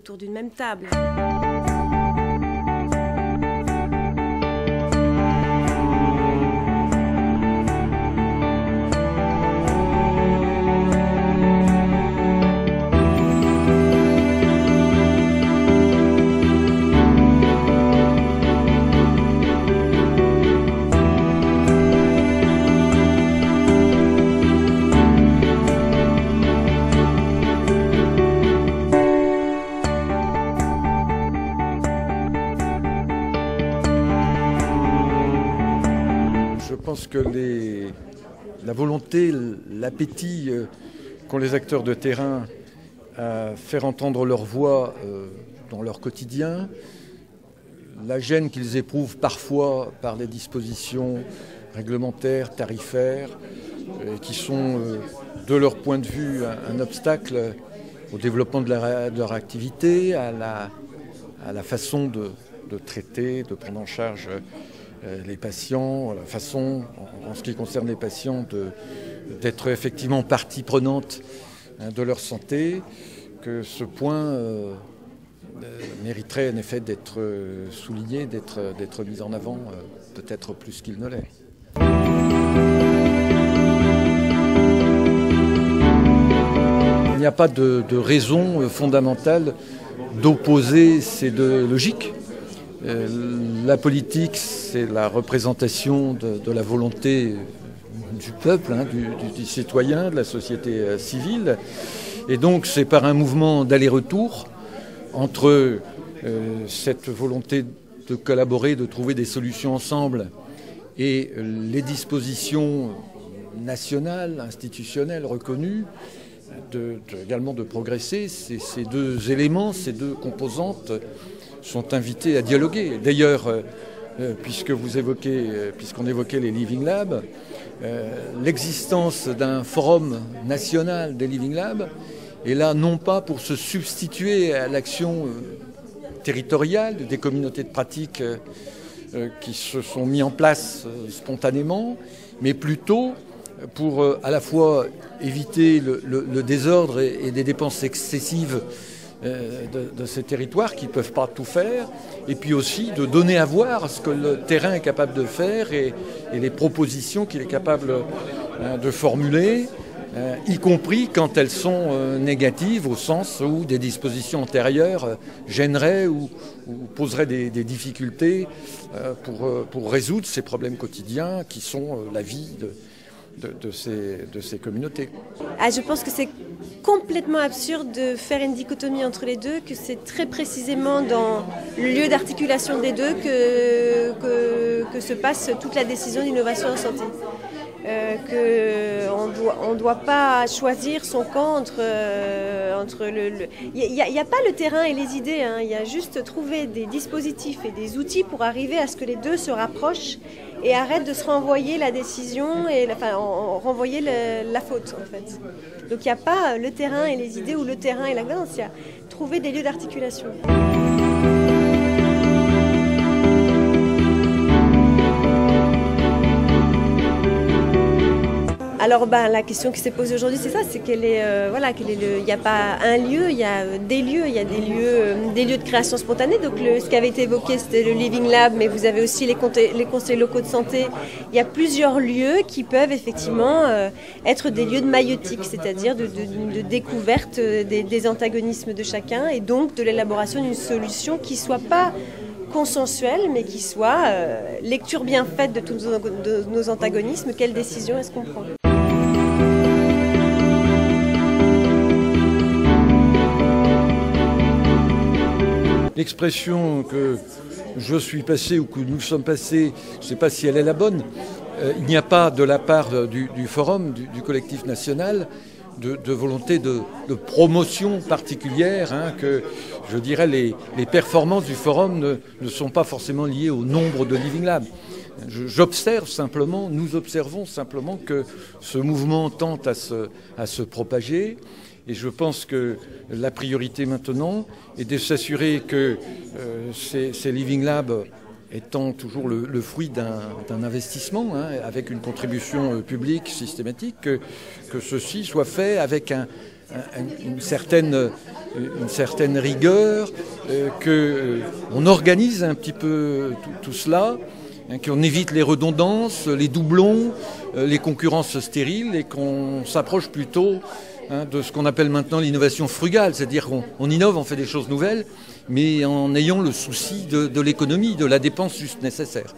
autour d'une même table. Je pense que la volonté, l'appétit qu'ont les acteurs de terrain à faire entendre leur voix dans leur quotidien, la gêne qu'ils éprouvent parfois par les dispositions réglementaires, tarifaires, qui sont de leur point de vue un obstacle au développement de leur activité, à la façon de traiter, de prendre en charge les patients, la façon, en ce qui concerne les patients, d'être effectivement partie prenante de leur santé, que ce point mériterait en effet d'être souligné, d'être mis en avant, peut-être plus qu'il ne l'est. Il n'y a pas de raison fondamentale d'opposer ces deux logiques. La politique, c'est la représentation de la volonté du peuple, du citoyen, de la société civile. Et donc c'est par un mouvement d'aller-retour entre cette volonté de collaborer, de trouver des solutions ensemble et les dispositions nationales, institutionnelles reconnues, également de progresser. Ces deux éléments, ces deux composantes sont invités à dialoguer. D'ailleurs, puisqu'on évoquait les Living Labs, l'existence d'un forum national des Living Labs est là non pas pour se substituer à l'action territoriale des communautés de pratique qui se sont mis en place spontanément, mais plutôt pour à la fois éviter le désordre et des dépenses excessives de ces territoires qui ne peuvent pas tout faire, et puis aussi de donner à voir ce que le terrain est capable de faire et les propositions qu'il est capable de formuler, y compris quand elles sont négatives, au sens où des dispositions antérieures gêneraient ou poseraient des difficultés pour résoudre ces problèmes quotidiens qui sont la vie de ces communautés. Je pense que c'est complètement absurde de faire une dichotomie entre les deux, que c'est très précisément dans le lieu d'articulation des deux que se passe toute la décision d'innovation en santé. Qu'on ne doit pas choisir son camp entre le... Il n'y a pas le terrain et les idées, il y a juste trouver des dispositifs et des outils pour arriver à ce que les deux se rapprochent et arrêtent de se renvoyer la décision, renvoyer la faute en fait. Donc il n'y a pas le terrain et les idées ou le terrain et la gouvernance, il y a trouver des lieux d'articulation. Alors la question qui s'est posée aujourd'hui, c'est ça, c'est il n'y a pas un lieu, il y a des lieux, de création spontanée. Donc ce qui avait été évoqué, c'était le Living Lab, mais vous avez aussi les conseils locaux de santé. Il y a plusieurs lieux qui peuvent effectivement être des lieux de maïeutique, c'est-à-dire de découverte des antagonismes de chacun et donc de l'élaboration d'une solution qui soit pas consensuelle, mais qui soit lecture bien faite de tous nos antagonismes. Quelle décision est-ce qu'on prend ? L'expression que je suis passé ou que nous sommes passés, je ne sais pas si elle est la bonne, il n'y a pas de la part du forum, du collectif national, de volonté de promotion particulière, que je dirais les performances du forum ne sont pas forcément liées au nombre de Living Labs. J'observe simplement, nous observons simplement que ce mouvement tente à se propager. Et je pense que la priorité maintenant est de s'assurer que ces Living Labs étant toujours le fruit d'un investissement, avec une contribution publique systématique, que ceci soit fait avec une certaine une certaine rigueur, qu'on organise un petit peu tout cela, qu'on évite les redondances, les doublons, les concurrences stériles et qu'on s'approche plutôt de ce qu'on appelle maintenant l'innovation frugale, c'est-à-dire qu'on innove, on fait des choses nouvelles, mais en ayant le souci de l'économie, de la dépense juste nécessaire.